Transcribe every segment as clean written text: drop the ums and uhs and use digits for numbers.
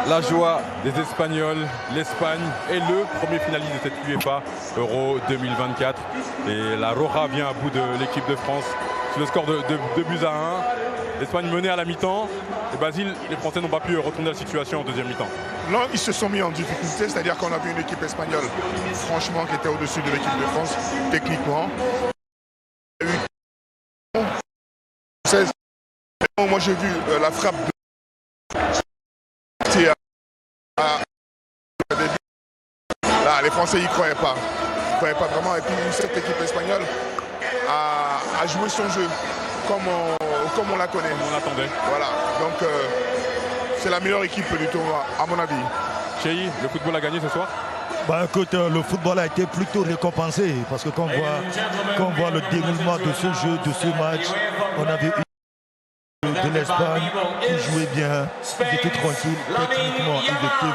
La joie des Espagnols, l'Espagne est le premier finaliste de cette UEFA Euro 2024. Et la Roja vient à bout de l'équipe de France sur le score de 2 buts à 1. L'Espagne menée à la mi-temps. Et Basile, les Français n'ont pas pu retourner la situation en deuxième mi-temps. Non, ils se sont mis en difficulté, c'est-à-dire qu'on a vu une équipe espagnole, franchement, qui était au-dessus de l'équipe de France, techniquement. Moi, j'ai vu la frappe de... Là, les Français n'y croyaient pas. Ils ne croyaient pas vraiment. Et puis, cette équipe espagnole a joué son jeu comme on la connaît. On l'attendait. Voilà. Donc, c'est la meilleure équipe du tournoi, à mon avis. Chéhi, le football a gagné ce soir? Bah écoute, le football a été plutôt récompensé parce que quand on voit le déroulement de ce jeu, de ce match, on avait eu de l'Espagne qui jouait bien, ils étaient tranquilles, techniquement, ils étaient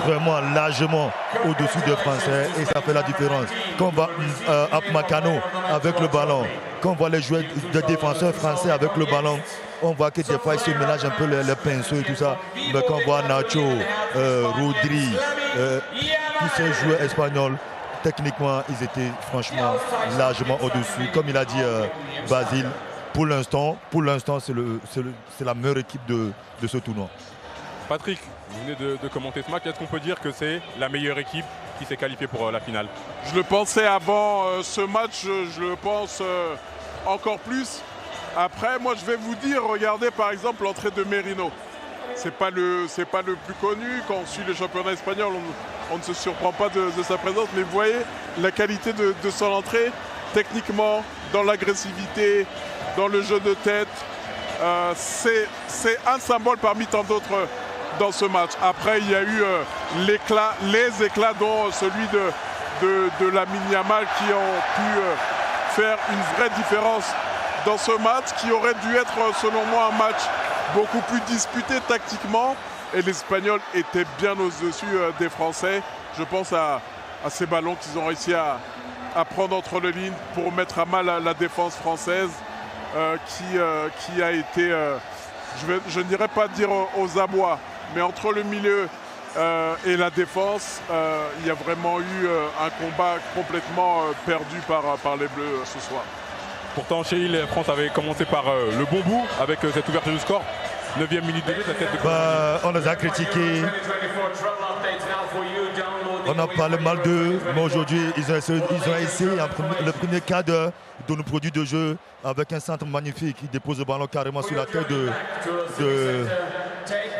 vraiment largement au-dessus des Français et ça fait la différence. Quand on voit Upamecano avec le ballon, quand on voit les joueurs de défenseurs français avec le ballon, on voit que des fois ils se mélangent un peu les pinceaux et tout ça. Mais quand on voit Nacho, Rodri, tous ces joueurs espagnols, techniquement, ils étaient franchement largement au-dessus. Comme il a dit Basile, pour l'instant, c'est la meilleure équipe de ce tournoi. Patrick, vous venez de commenter ce match. Est-ce qu'on peut dire que c'est la meilleure équipe qui s'est qualifiée pour la finale? Je le pensais avant ce match, je le pense encore plus. Après, moi, je vais vous dire, regardez par exemple l'entrée de Merino. C'est pas le plus connu. Quand on suit le championnat espagnol, on ne se surprend pas de sa présence. Mais vous voyez la qualité de son entrée, techniquement, dans l'agressivité, dans le jeu de tête. C'est un symbole parmi tant d'autres dans ce match. Après, il y a eu les éclats dont celui de Lamine Yamal qui ont pu faire une vraie différence dans ce match qui aurait dû être, selon moi, un match beaucoup plus disputé tactiquement. Et l'Espagnol était bien au-dessus des Français. Je pense à ces ballons qu'ils ont réussi à prendre entre les lignes pour mettre à mal la défense française qui a été, je ne dirais pas dire aux abois, mais entre le milieu et la défense, il y a vraiment eu un combat complètement perdu par les Bleus ce soir. Pourtant, chez la France avait commencé par le bon bout avec cette ouverture du score. 9e minute de jeu, la tête de on les a critiqués. On a parlé mal d'eux, mais aujourd'hui, ils ont essayé le premier quart d'heure de nos produits de jeu avec un centre magnifique qui dépose le ballon carrément sur la tête de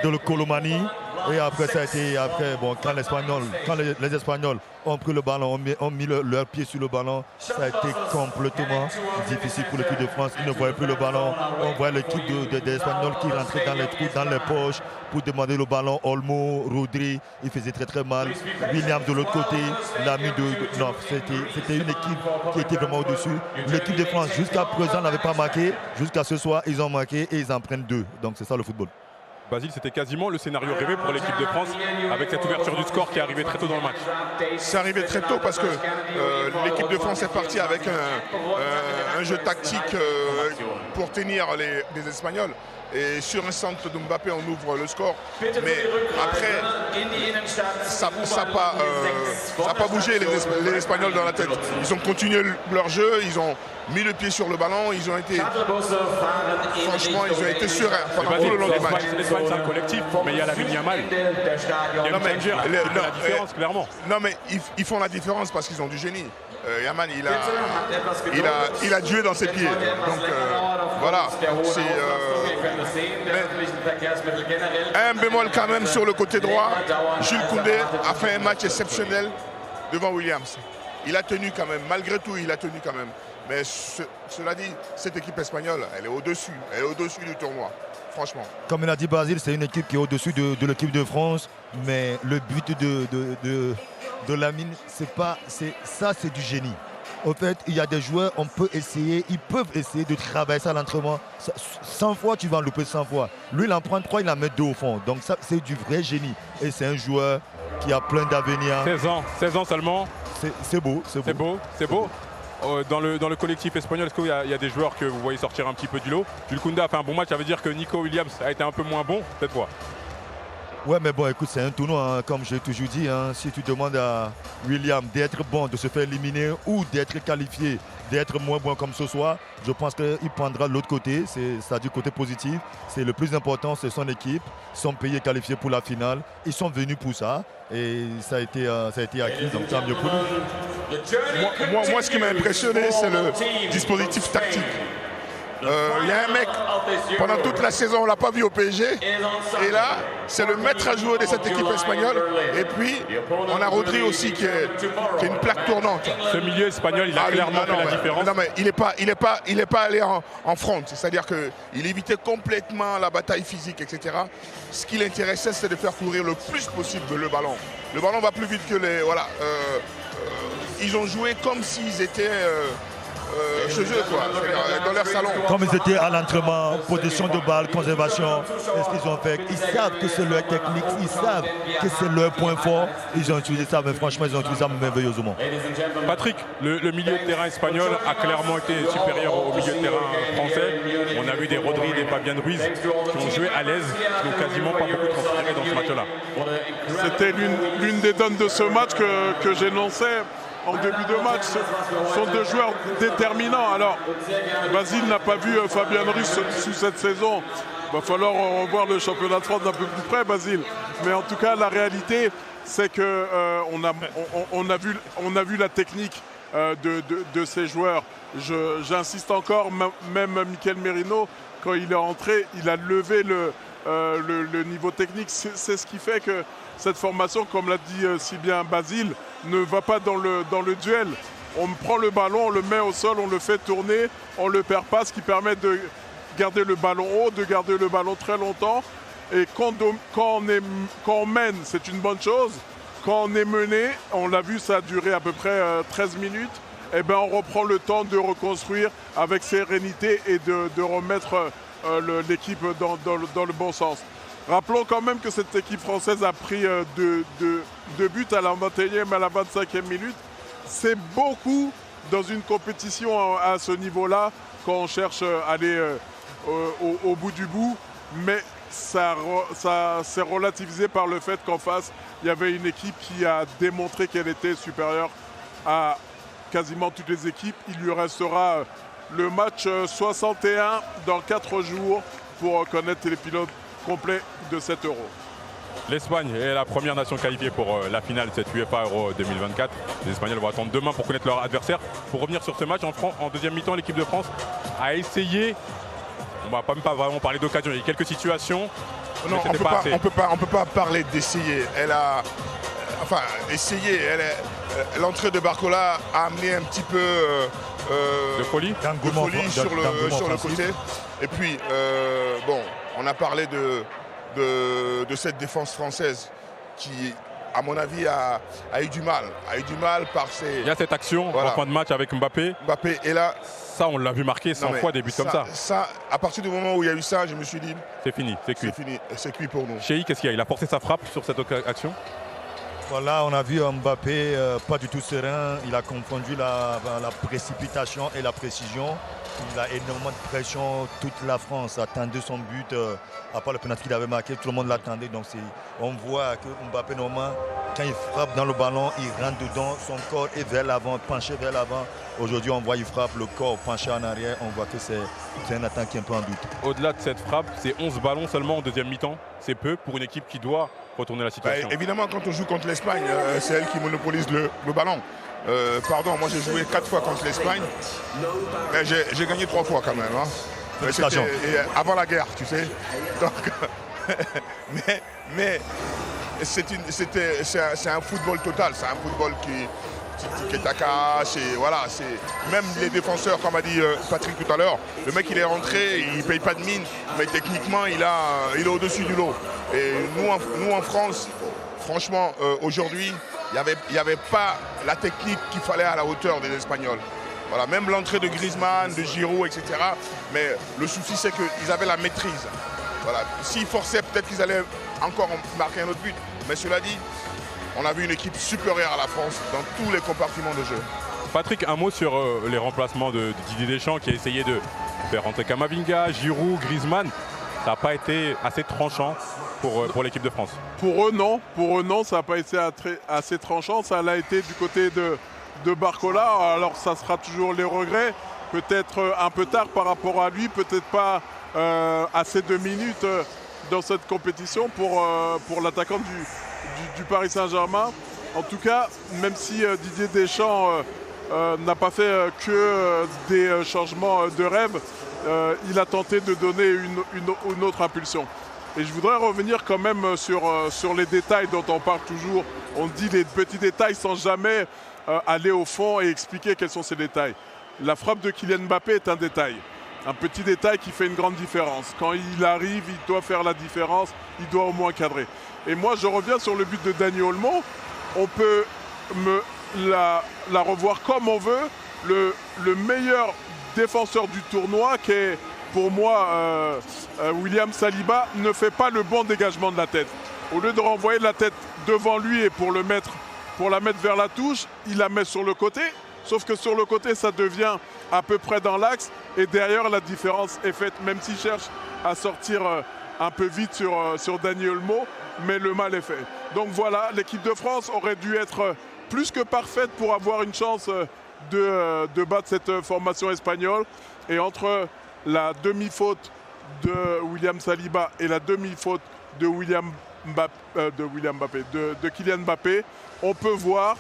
le Colomani. Et après, ça a été quand les Espagnols ont pris le ballon, ont mis leur pied sur le ballon, ça a été complètement difficile pour l'équipe de France. Ils ne voyaient plus le ballon. On voit l'équipe des Espagnols qui rentraient dans les trous, dans les poches pour demander le ballon. Olmo, Rodri, ils faisaient très mal. William de l'autre côté, l'ami de... Non, c'était une équipe qui était vraiment au-dessus. L'équipe de France, jusqu'à présent, n'avait pas marqué. Jusqu'à ce soir, ils ont marqué et ils en prennent 2. Donc c'est ça le football. Basile, c'était quasiment le scénario rêvé pour l'équipe de France avec cette ouverture du score qui est arrivée très tôt dans le match. C'est arrivé très tôt parce que l'équipe de France est partie avec un jeu tactique pour tenir les Espagnols. Et sur un centre de Mbappé, on ouvre le score. Mais après, ça n'a pas bougé les Espagnols dans la tête. Ils ont continué leur jeu, ils ont mis le pied sur le ballon, ils ont été... Franchement, ils ont été sereins pendant tout le long du match. L'Espagne, c'est un collectif, mais il y a Lamine Yamal. Il y a la différence, clairement. Non, mais ils font la différence parce qu'ils ont du génie. Yamal, il a Dieu dans ses pieds. Donc voilà. Un bémol quand même sur le côté droit. Jules Koundé a fait un match exceptionnel devant Williams. Il a tenu quand même, malgré tout, il a tenu quand même. Mais cela dit, cette équipe espagnole, elle est au-dessus. Elle est au-dessus du tournoi, franchement. Comme il a dit Basile, c'est une équipe qui est au-dessus de l'équipe de France. Mais le but de Lamine, c'est du génie. En fait, il y a des joueurs, ils peuvent essayer de travailler ça à l'entraînement. 100 fois, tu vas en louper 100 fois. Lui, il en prend 3, il en met 2 au fond. Donc ça, c'est du vrai génie. Et c'est un joueur qui a plein d'avenir. 16 ans seulement. C'est beau. Dans le collectif espagnol, est-ce qu'il y a des joueurs que vous voyez sortir un petit peu du lot? Jules Koundé a fait un bon match, ça veut dire que Nico Williams a été un peu moins bon cette fois. Ouais, mais bon, écoute, c'est un tournoi, hein, comme j'ai toujours dit. Hein, si tu demandes à William d'être bon, de se faire éliminer ou d'être qualifié, d'être moins bon comme ce soir, je pense qu'il prendra l'autre côté, c'est-à-dire côté positif. C'est le plus important, c'est son équipe. Ils sont payés, qualifiés pour la finale. Ils sont venus pour ça et ça a été acquis, donc tant mieux pour nous. Moi, ce qui m'a impressionné, c'est le dispositif tactique. Il y a un mec, pendant toute la saison, on ne l'a pas vu au PSG. Et là, c'est le maître à jouer de cette équipe espagnole. Et puis, on a Rodri aussi qui est une plaque tournante. Ce milieu espagnol, il a clairement fait la différence. Non, mais il n'est pas allé en front. C'est-à-dire qu'il évitait complètement la bataille physique, etc. Ce qui l'intéressait, c'est de faire courir le plus possible le ballon. Le ballon va plus vite que les... Voilà. Ils ont joué comme s'ils étaient... chez eux, quoi, dans leur salon. Comme ils étaient à l'entraînement, possession de balle, conservation, est-ce qu'ils ont fait? Ils savent que c'est leur technique, ils savent que c'est leur point fort. Ils ont utilisé ça, mais franchement, ils ont utilisé ça merveilleusement. Patrick, le milieu de terrain espagnol a clairement été supérieur au milieu de terrain français. On a vu des Rodri, des Fabian Ruiz qui ont joué à l'aise, qui n'ont quasiment pas beaucoup transpiré dans ce match-là. C'était l'une des donnes de ce match que j'énonçais. En début de match, ce sont deux joueurs déterminants. Alors, Basile n'a pas vu Fabian Ruiz sous cette saison. Il va falloir revoir le championnat de France d'un peu plus près, Basile. Mais en tout cas, la réalité, c'est qu'on a vu la technique de ces joueurs. J'insiste encore, même Mikel Merino, quand il est entré, il a levé le niveau technique. C'est ce qui fait que cette formation, comme l'a dit si bien Basile, ne va pas dans le duel. On prend le ballon, on le met au sol, on le fait tourner, on ne le perd pas, ce qui permet de garder le ballon haut, de garder le ballon très longtemps. Et quand on mène, c'est une bonne chose. Quand on est mené, on l'a vu, ça a duré à peu près 13 minutes, et ben on reprend le temps de reconstruire avec sérénité et de remettre l'équipe dans le bon sens. Rappelons quand même que cette équipe française a pris deux buts à la 21e et à la 25e minute. C'est beaucoup dans une compétition à ce niveau-là quand on cherche à aller au bout du bout. Mais ça s'est relativisé par le fait qu'en face, il y avait une équipe qui a démontré qu'elle était supérieure à quasiment toutes les équipes. Il lui restera le match 61 dans 4 jours pour connaître les pilotes complet de cet Euro. L'Espagne est la première nation qualifiée pour la finale de cette UEFA Euro 2024. Les Espagnols vont attendre demain pour connaître leur adversaire. Pour revenir sur ce match, en deuxième mi-temps, l'équipe de France a essayé, on ne va même pas vraiment parler d'occasion, il y a eu quelques situations. Non, on ne peut pas parler d'essayer. Elle a essayé. L'entrée de Barcola a amené un petit peu de folie sur le côté. Et puis, bon, on a parlé de cette défense française qui, à mon avis, a eu du mal. Par ses... Il y a cette action en fin de match avec Mbappé. Mbappé est là. Ça, on l'a vu marquer 100 fois des buts comme ça. Ça, à partir du moment où il y a eu ça, je me suis dit... C'est fini, c'est cuit. C'est cuit pour nous. Cheikh, qu'est-ce qu'il y a? Il a porté sa frappe sur cette action. Voilà, on a vu Mbappé pas du tout serein. Il a confondu la précipitation et la précision. Il a énormément de pression. Toute la France attendait son but. À part le penalty qu'il avait marqué, tout le monde l'attendait. Donc on voit que Mbappé, normalement, quand il frappe dans le ballon, il rentre dedans. Son corps est vers l'avant, penché vers l'avant. Aujourd'hui, on voit qu'il frappe le corps penché en arrière. On voit que c'est un attaque qui est un peu en doute. Au-delà de cette frappe, c'est 11 ballons seulement en deuxième mi-temps. C'est peu pour une équipe qui doit retourner la situation. Évidemment, quand on joue contre l'Espagne, c'est elle qui monopolise le ballon. Pardon, moi j'ai joué 4 fois contre l'Espagne. J'ai gagné 3 fois quand même. Hein. C'était avant la guerre, tu sais. Donc, mais c'est un football total. C'est un football qui est à cache. Voilà, même les défenseurs, comme a dit Patrick tout à l'heure, le mec il est rentré, il ne paye pas de mine, mais techniquement il est au-dessus du lot. Et nous en France, franchement, aujourd'hui, il n'y avait pas la technique qu'il fallait à la hauteur des Espagnols. Voilà, même l'entrée de Griezmann, de Giroud, etc. Mais le souci, c'est qu'ils avaient la maîtrise. Voilà. S'ils forçaient, peut-être qu'ils allaient encore marquer un autre but. Mais cela dit, on a vu une équipe supérieure à la France dans tous les compartiments de jeu. Patrick, un mot sur les remplacements de Didier Deschamps qui a essayé de faire rentrer Camavinga, Giroud, Griezmann. Ça n'a pas été assez tranchant pour l'équipe de France? Pour eux, non. Pour eux, non. Ça n'a pas été assez tranchant. Ça l'a été du côté de Barcola. Alors, ça sera toujours les regrets. Peut-être un peu tard par rapport à lui. Peut-être pas assez de minutes dans cette compétition pour l'attaquant du Paris Saint-Germain. En tout cas, même si Didier Deschamps n'a pas fait que des changements de rêve, il a tenté de donner une autre impulsion. Et je voudrais revenir quand même sur les détails dont on parle toujours. On dit les petits détails sans jamais aller au fond et expliquer quels sont ces détails. La frappe de Kylian Mbappé est un détail. Un petit détail qui fait une grande différence. Quand il arrive, il doit faire la différence, il doit au moins cadrer. Et moi, je reviens sur le but de Dani Olmo. On peut la revoir comme on veut. Le meilleur défenseur du tournoi, qui est pour moi William Saliba, ne fait pas le bon dégagement de la tête. Au lieu de renvoyer la tête devant lui et pour la mettre vers la touche, il la met sur le côté. Sauf que sur le côté, ça devient à peu près dans l'axe. Et derrière, la différence est faite, même s'il cherche à sortir un peu vite sur Dani Olmo. Mais le mal est fait. Donc voilà, l'équipe de France aurait dû être plus que parfaite pour avoir une chance de battre cette formation espagnole. Et entre la demi-faute de William Saliba et la demi-faute de Kylian Mbappé, on peut voir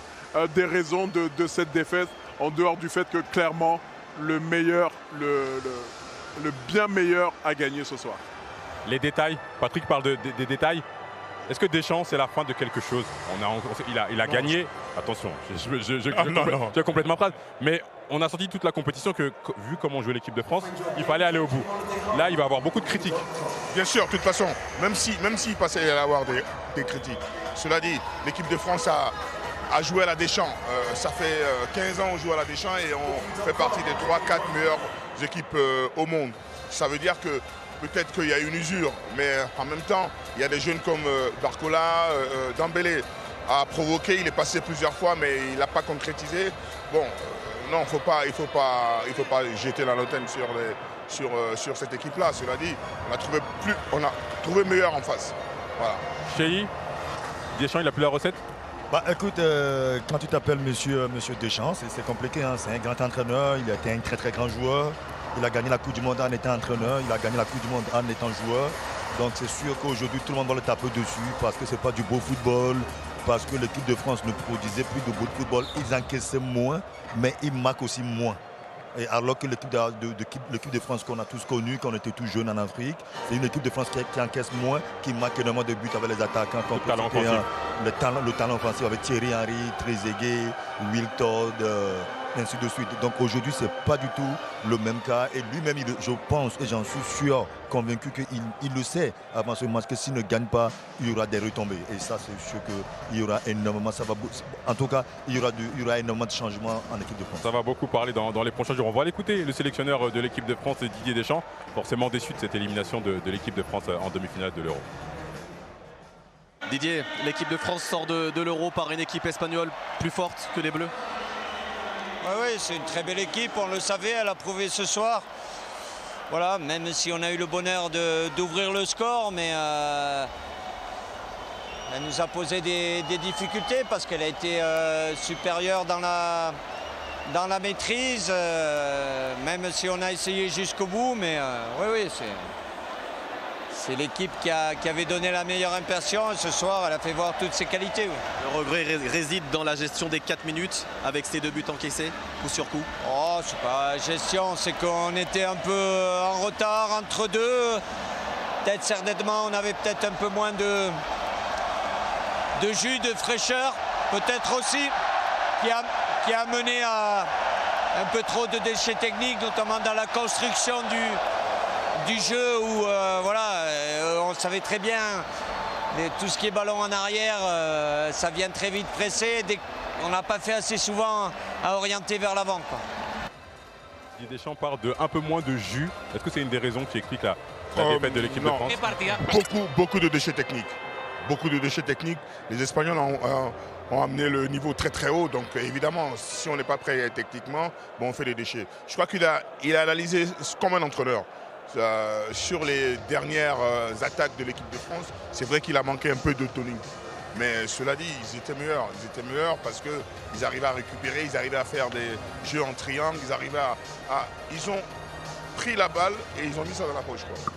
des raisons de cette défaite, en dehors du fait que clairement le bien meilleur a gagné ce soir. Les détails, Patrick parle des détails. Est-ce que Deschamps, c'est la fin de quelque chose? Il a gagné. Attention, je complètement phrase. Mais on a senti toute la compétition que, vu comment jouait l'équipe de France, il fallait aller au bout. Là, il va y avoir beaucoup de critiques. Bien sûr, de toute façon, même s'il passait à avoir des critiques. Cela dit, l'équipe de France a joué à la Deschamps. Ça fait 15 ans qu'on joue à la Deschamps et on fait partie des 3-4 meilleures équipes au monde. Ça veut dire que peut-être qu'il y a une usure, mais en même temps, il y a des jeunes comme Barcola, Dembélé a provoqué, il est passé plusieurs fois, mais il n'a pas concrétisé. Bon, non, il faut pas jeter la lanterne sur cette équipe-là. Cela dit, on a trouvé meilleur en face. Voilà. Chéri, Deschamps, il n'a plus la recette? Bah écoute, quand tu t'appelles monsieur Deschamps, c'est compliqué, hein. C'est un grand entraîneur, il a été un très très grand joueur. Il a gagné la Coupe du Monde en étant entraîneur, il a gagné la Coupe du Monde en étant joueur. Donc c'est sûr qu'aujourd'hui tout le monde va le taper dessus parce que c'est pas du beau football, parce que l'équipe de France ne produisait plus de beau football. Ils encaissaient moins, mais ils marquent aussi moins. Et alors que l'équipe de France qu'on a tous connue, qu'on était tous jeunes en Afrique, c'est une équipe de France qui encaisse moins, qui marque énormément de buts avec les attaquants. Le talent offensif avec Thierry Henry, Trezeguet, Wiltord, ainsi de suite. Donc aujourd'hui, ce n'est pas du tout le même cas. Et lui-même, je pense, et j'en suis sûr, convaincu qu'il le sait avant ce match, que s'il ne gagne pas, il y aura des retombées. Et ça, c'est sûr qu'il y aura énormément, en tout cas, il y aura énormément de changements en équipe de France. Ça va beaucoup parler dans les prochains jours. On va aller écouter le sélectionneur de l'équipe de France, Didier Deschamps, forcément déçu de cette élimination de l'équipe de France en demi-finale de l'Euro. Didier, l'équipe de France sort de l'Euro par une équipe espagnole plus forte que les Bleus. Oui, c'est une très belle équipe, on le savait, elle a prouvé ce soir. Voilà, même si on a eu le bonheur d'ouvrir le score, mais elle nous a posé des difficultés parce qu'elle a été supérieure dans la maîtrise, même si on a essayé jusqu'au bout, mais oui, c'est l'équipe qui avait donné la meilleure impression et ce soir elle a fait voir toutes ses qualités. Oui. Le regret réside dans la gestion des 4 minutes avec ces 2 buts encaissés, coup sur coup. Oh, c'est pas gestion, c'est qu'on était un peu en retard entre deux. Peut-être certainement on avait peut-être un peu moins de jus, de fraîcheur, peut-être aussi qui a mené à un peu trop de déchets techniques, notamment dans la construction du jeu où on savait très bien tout ce qui est ballon en arrière, ça vient très vite presser. On n'a pas fait assez souvent à orienter vers l'avant. Didier Deschamps parle de un peu moins de jus. Est-ce que c'est une des raisons qui explique la défaite de l'équipe de France? Beaucoup de déchets techniques. Beaucoup de déchets techniques. Les Espagnols ont amené le niveau très très haut. Donc évidemment, si on n'est pas prêt techniquement, on fait des déchets. Je crois qu'il a analysé comme un entraîneur. sur les dernières attaques de l'équipe de France, c'est vrai qu'il a manqué un peu d'autonomie. Mais cela dit, ils étaient meilleurs. Ils étaient meilleurs parce qu'ils arrivaient à récupérer, ils arrivaient à faire des jeux en triangle, ils arrivaient ils ont pris la balle et ils ont mis ça dans la poche, quoi.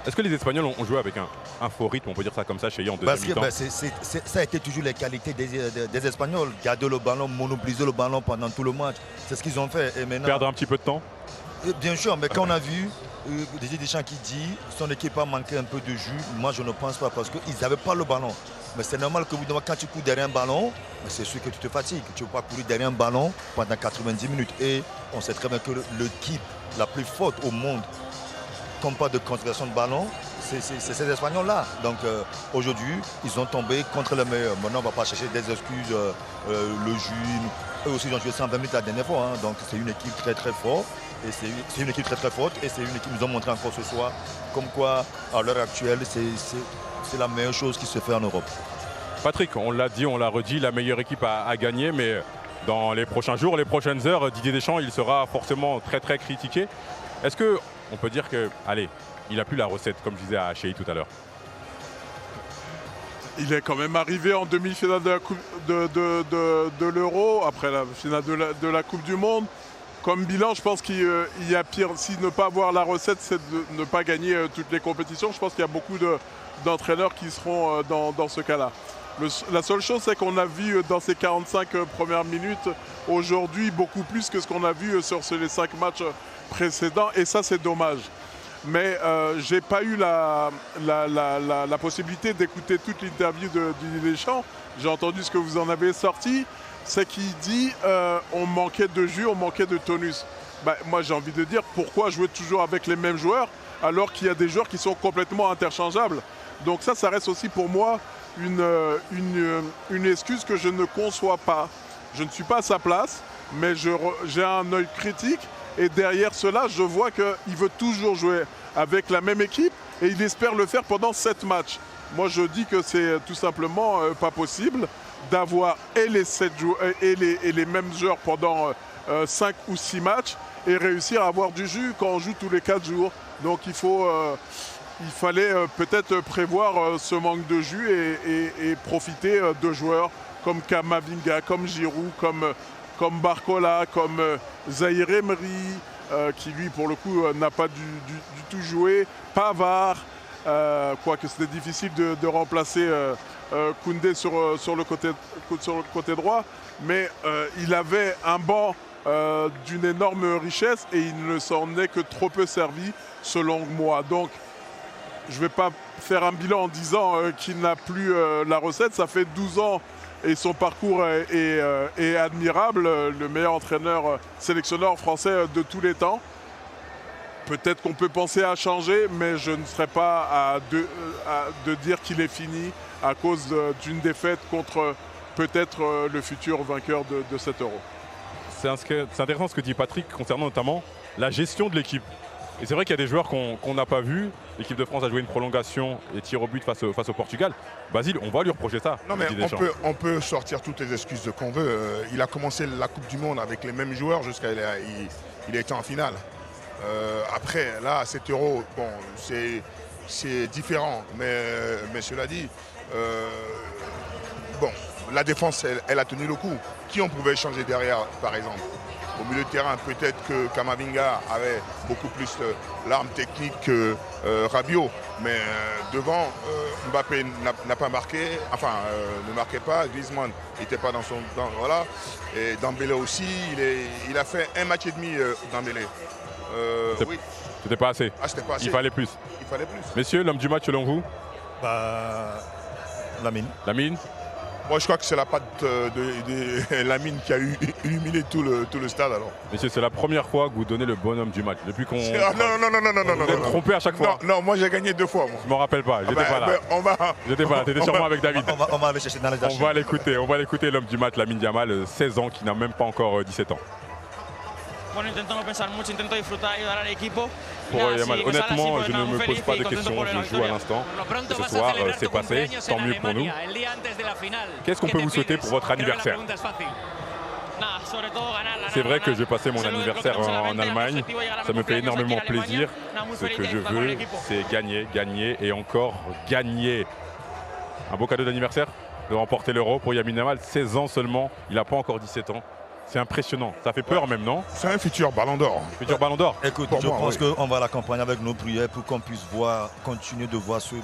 Est-ce que les Espagnols ont joué avec un faux rythme, on peut dire ça comme ça, chez en deuxième mi-temps? Ça a été toujours les qualités des Espagnols. Garder le ballon, monopoliser le ballon pendant tout le match. C'est ce qu'ils ont fait. Et maintenant, perdre un petit peu de temps? Bien sûr, mais quand on a vu Didier Deschamps qui dit son équipe a manqué un peu de jus, moi je ne pense pas parce qu'ils n'avaient pas le ballon. Mais c'est normal que quand tu cours derrière un ballon, c'est sûr que tu te fatigues. Tu ne peux pas courir derrière un ballon pendant 90 minutes. Et on sait très bien que l'équipe la plus forte au monde, comme pas de concentration de ballon, c'est ces Espagnols-là. Donc aujourd'hui, ils ont tombé contre les meilleurs. Maintenant, on ne va pas chercher des excuses. Le jus, eux aussi, ils ont joué 120 minutes la dernière fois. Hein. Donc c'est une équipe très très forte. Et c'est une équipe très très forte. Et c'est une équipe qui nous ont montré encore ce soir. Comme quoi, à l'heure actuelle, c'est la meilleure chose qui se fait en Europe. Patrick, on l'a dit, on l'a redit, la meilleure équipe à gagner. Mais dans les prochains jours, les prochaines heures, Didier Deschamps, il sera forcément très très critiqué. Est-ce qu'on peut dire que, allez, il n'a plus la recette, comme je disais à Chéhi tout à l'heure? Il est quand même arrivé en demi-finale de l'Euro, après la finale de la Coupe du Monde. Comme bilan, je pense qu'il y a pire. Si ne pas avoir la recette, c'est de ne pas gagner toutes les compétitions. Je pense qu'il y a beaucoup d'entraîneurs qui seront dans ce cas-là. La seule chose, c'est qu'on a vu dans ces 45 premières minutes, aujourd'hui, beaucoup plus que ce qu'on a vu sur les 5 matchs précédents. Et ça, c'est dommage. Mais je n'ai pas eu la possibilité d'écouter toute l'interview de Didier Deschamps. J'ai entendu ce que vous en avez sorti. C'est qu'il dit on manquait de jus, on manquait de tonus. Moi, j'ai envie de dire pourquoi jouer toujours avec les mêmes joueurs alors qu'il y a des joueurs qui sont complètement interchangeables. Donc ça reste aussi pour moi une excuse que je ne conçois pas. Je ne suis pas à sa place, mais j'ai un œil critique. Et derrière cela, je vois qu'il veut toujours jouer avec la même équipe et il espère le faire pendant 7 matchs. Moi, je dis que c'est tout simplement pas possible d'avoir et les mêmes joueurs pendant 5 ou 6 matchs et réussir à avoir du jus quand on joue tous les 4 jours. Donc il fallait peut-être prévoir ce manque de jus et profiter de joueurs comme Camavinga, comme Giroud, comme Barcola, comme Zaïre Emery, qui lui pour le coup n'a pas du tout joué, Pavard, quoique c'était difficile de remplacer Koundé sur le côté droit, mais il avait un banc d'une énorme richesse et il ne s'en est que trop peu servi selon moi. Donc je ne vais pas faire un bilan en disant qu'il n'a plus la recette, ça fait 12 ans et son parcours est admirable, le meilleur entraîneur sélectionneur français de tous les temps. Peut-être qu'on peut penser à changer, mais je ne serais pas de dire qu'il est fini à cause d'une défaite contre peut-être le futur vainqueur de cet Euro. C'est intéressant ce que dit Patrick concernant notamment la gestion de l'équipe. Et c'est vrai qu'il y a des joueurs qu'on n'a pas vus. L'équipe de France a joué une prolongation et tir au but face au Portugal. Basile, on va lui reprocher ça. Non mais on peut sortir toutes les excuses qu'on veut. Il a commencé la Coupe du Monde avec les mêmes joueurs jusqu'à il a été en finale. Après, là, cet Euro, bon, c'est différent. Mais cela dit, bon, la défense, elle a tenu le coup. Qui on pouvait changer derrière, par exemple? Au milieu de terrain, peut-être que Camavinga avait beaucoup plus l'arme technique que Rabiot. Mais devant, Mbappé n'a pas marqué, enfin ne marquait pas, Griezmann n'était pas dans son... voilà. Et Dembélé aussi, il a fait un match et demi, Dembélé. Oui. C'était pas assez. Ah, c'était pas assez. Il fallait plus. Il fallait plus. Messieurs, l'homme du match selon vous? Lamine. Lamine? Moi, je crois que c'est la patte de Lamine qui a illuminé tout le stade. Alors. Messieurs, c'est la première fois que vous donnez le bonhomme du match. Depuis qu'on... Non. Vous êtes trompé à chaque fois. Non, moi j'ai gagné 2 fois. Moi. Je m'en rappelle pas. J'étais pas là. J'étais pas là. T'étais sûrement avec David. On va aller chercher dans les archives. On va l'écouter, l'homme du match, Lamine Yamal, 16 ans, qui n'a même pas encore 17 ans. Bueno, intento no pensar mucho, intento disfrutar y ayudar al equipo. Pour Yamal, honnêtement, je ne me pose pas de questions, je joue à l'instant. Ce soir, c'est passé, tant mieux pour nous. Qu'est-ce qu'on peut vous souhaiter pour votre anniversaire? C'est vrai que je vais passer mon anniversaire en Allemagne. Ça me fait énormément plaisir. Ce que je veux, c'est gagner, gagner et encore gagner. Un beau cadeau d'anniversaire de remporter l'Euro pour Lamine Yamal. 16 ans seulement, il n'a pas encore 17 ans. C'est impressionnant. Ça fait peur même, non? C'est un futur ballon d'or. Futur ballon d'or. Écoute, je pense qu'on va l'accompagner avec nos prières pour qu'on puisse continuer de voir ce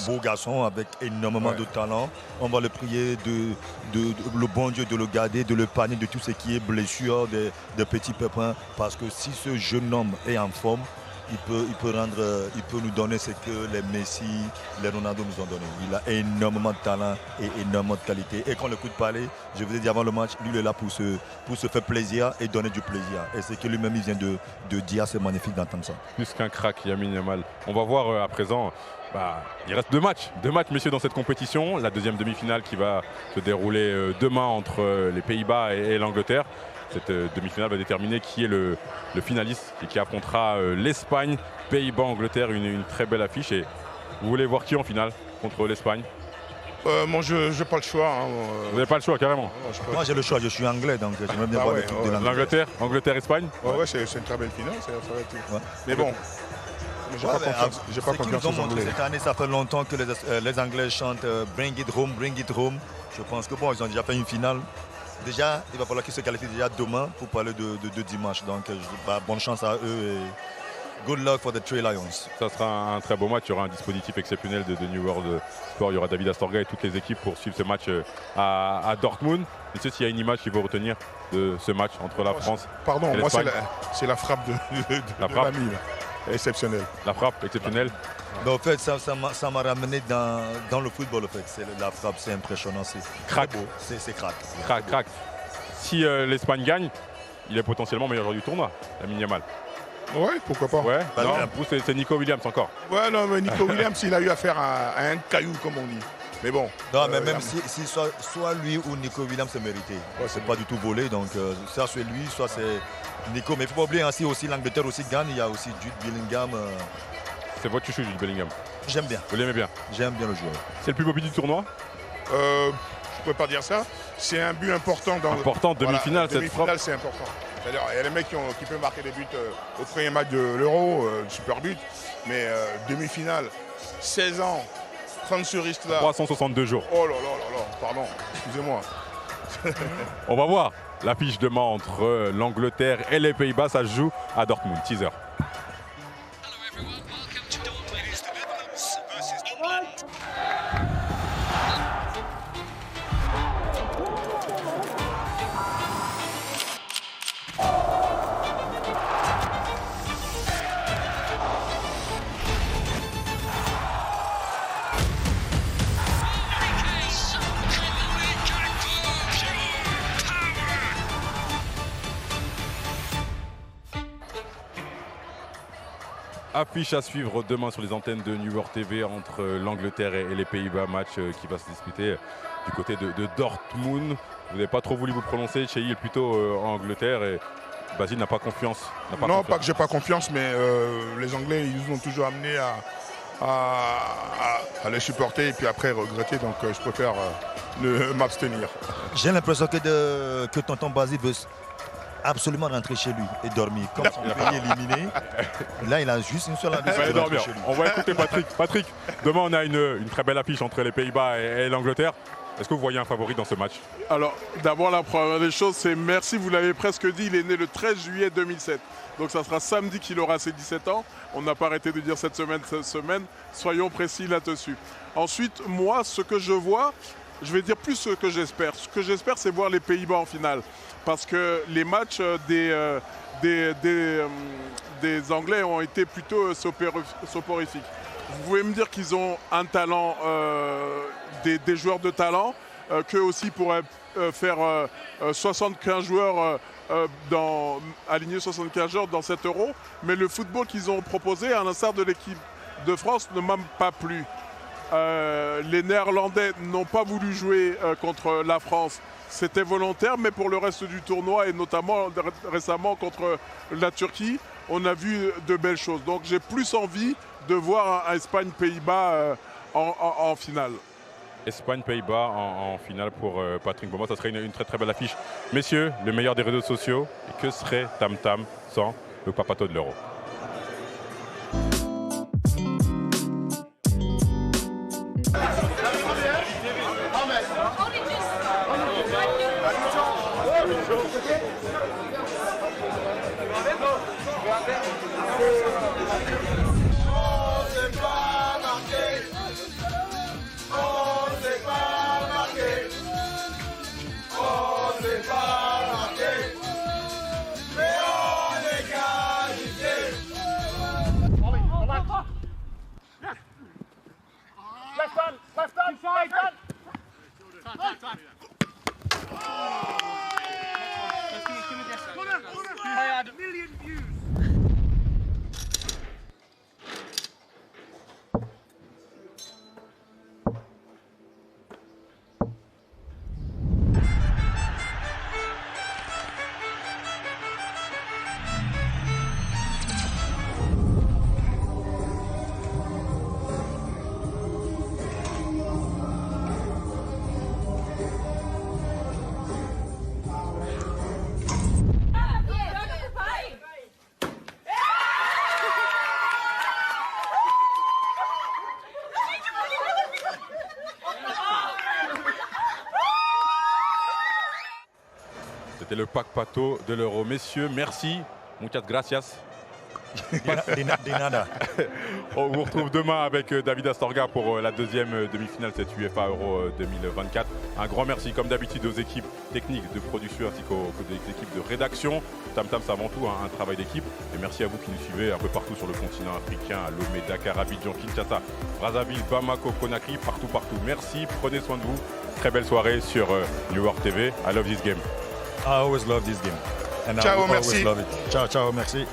beau garçon avec énormément de talent. On va le prier le bon Dieu de le garder, de le panier de tout ce qui est blessure, des petits pépins. Parce que si ce jeune homme est en forme, il peut nous donner ce que les Messi, les Ronaldo nous ont donné. Il a énormément de talent et énormément de qualité. Et quand on l'écoute parler, je vous ai dit avant le match, lui il est là pour se faire plaisir et donner du plaisir. Et c'est que lui-même il vient de dire, c'est magnifique d'entendre ça. Plus qu'un crack, Lamine Yamal. On va voir à présent, il reste deux matchs, messieurs, dans cette compétition. La deuxième demi-finale qui va se dérouler demain entre les Pays-Bas et l'Angleterre. Cette demi-finale va déterminer qui est le finaliste et qui affrontera l'Espagne, Pays-Bas, Angleterre, une très belle affiche. Et vous voulez voir qui en finale contre l'Espagne? Moi, je n'ai pas le choix. Hein. Vous n'avez pas le choix, carrément? Moi, j'ai le choix, je suis anglais, donc j'aimerais bien voir l'équipe de l'Angleterre. Angleterre-Espagne? Ouais, c'est une très belle finale, ça va être... Mais bon, j'ai pas confiance aux Anglais. Cette année, ça fait longtemps que les Anglais chantent Bring it home, bring it home. Je pense que bon, ils ont déjà fait une finale. Déjà, il va falloir qu'ils se qualifient déjà demain pour parler de dimanche. Donc, bonne chance à eux et good luck for the Three Lions. Ça sera un très beau match. Il y aura un dispositif exceptionnel de New World Sport. Il y aura David Astorga et toutes les équipes pour suivre ce match à Dortmund. Et s'il y a une image qu'il faut retenir de ce match entre la France et moi l'Espagne. c'est la frappe de l'ami. Exceptionnelle. La frappe exceptionnelle. Mais en fait, ça m'a ramené dans le football. En fait. La frappe, c'est impressionnant. C'est crack. C'est crack. Crack. Si l'Espagne gagne, il est potentiellement meilleur joueur du tournoi, Lamine Yamal. Ouais, pourquoi pas. Ouais, c'est Nico Williams encore. Ouais, non, mais Nico Williams, il a eu affaire à un caillou, comme on dit. Mais bon. Non, mais même si soit lui ou Nico Williams, c'est mérité. C'est pas du tout volé. Donc, soit c'est lui, soit c'est Nico. Mais il ne faut pas oublier, si aussi l'Angleterre aussi gagne, il y a aussi Jude Bellingham. C'est votre chouchou, Jude Bellingham? J'aime bien. Vous l'aimez bien? J'aime bien le joueur. C'est le plus beau but du tournoi? Je ne peux pas dire ça. C'est un but important dans demi-finale, cette frappe. Demi-finale, c'est important. C'est-à-dire, il y a les mecs qui peuvent marquer des buts au premier match de l'Euro, super but. Mais demi-finale, 16 ans, prendre ce risque-là. 362 jours. Oh là là là là, pardon, excusez-moi. On va voir l'affiche demain entre l'Angleterre et les Pays-Bas. Ça se joue à Dortmund, teaser. Affiche à suivre demain sur les antennes de New World TV entre l'Angleterre et les Pays-Bas. Match qui va se disputer du côté de Dortmund. Vous n'avez pas trop voulu vous prononcer. Chez est plutôt en Angleterre et Basile n'a pas confiance. Non, pas que j'ai pas confiance, mais les Anglais, ils nous ont toujours amenés à les supporter et puis après regretter. Donc je préfère m'abstenir. J'ai l'impression que tonton Basile veut absolument rentrer chez lui et dormir. Comme son pays éliminé, là il a juste une seule envie de rentrer chez lui. On va écouter Patrick. Patrick, demain on a une très belle affiche entre les Pays-Bas et l'Angleterre. Est-ce que vous voyez un favori dans ce match? Alors d'abord la première des choses c'est merci, vous l'avez presque dit, il est né le 13 juillet 2007. Donc ça sera samedi qu'il aura ses 17 ans. On n'a pas arrêté de dire cette semaine. Soyons précis là-dessus. Ensuite, moi, ce que je vois, je vais dire plus ce que j'espère. Ce que j'espère, c'est voir les Pays-Bas en finale. Parce que les matchs des Anglais ont été plutôt soporifiques. Vous pouvez me dire qu'ils ont un talent, des joueurs de talent, qu'eux aussi pourraient faire 75 joueurs, aligner 75 joueurs dans cet Euro. Mais le football qu'ils ont proposé, à l'instar de l'équipe de France, ne m'a pas plu. Les Néerlandais n'ont pas voulu jouer contre la France. C'était volontaire, mais pour le reste du tournoi et notamment récemment contre la Turquie, on a vu de belles choses. Donc j'ai plus envie de voir un Espagne-Pays-Bas en finale. Espagne-Pays-Bas en finale pour Patrick Mboma. Ça serait une très très belle affiche. Messieurs, le meilleur des réseaux sociaux, que serait Tam Tam sans le papato de l'Euro? C'était le pack pato de l'Euro. Messieurs, merci. Muchas gracias. De nada. On vous retrouve demain avec David Astorga pour la deuxième demi-finale de cette UEFA Euro 2024. Un grand merci comme d'habitude aux équipes techniques de production ainsi qu'aux équipes de rédaction. Tam Tam, c'est avant tout un travail d'équipe. Et merci à vous qui nous suivez un peu partout sur le continent africain, à Lomé, Dakar, Abidjan, Kinshasa, Brazzaville, Bamako, Conakry, partout. Merci, prenez soin de vous. Très belle soirée sur New York TV. I love this game. I always love this game. And Ciao, I will merci. always love it. Ciao, ciao, merci.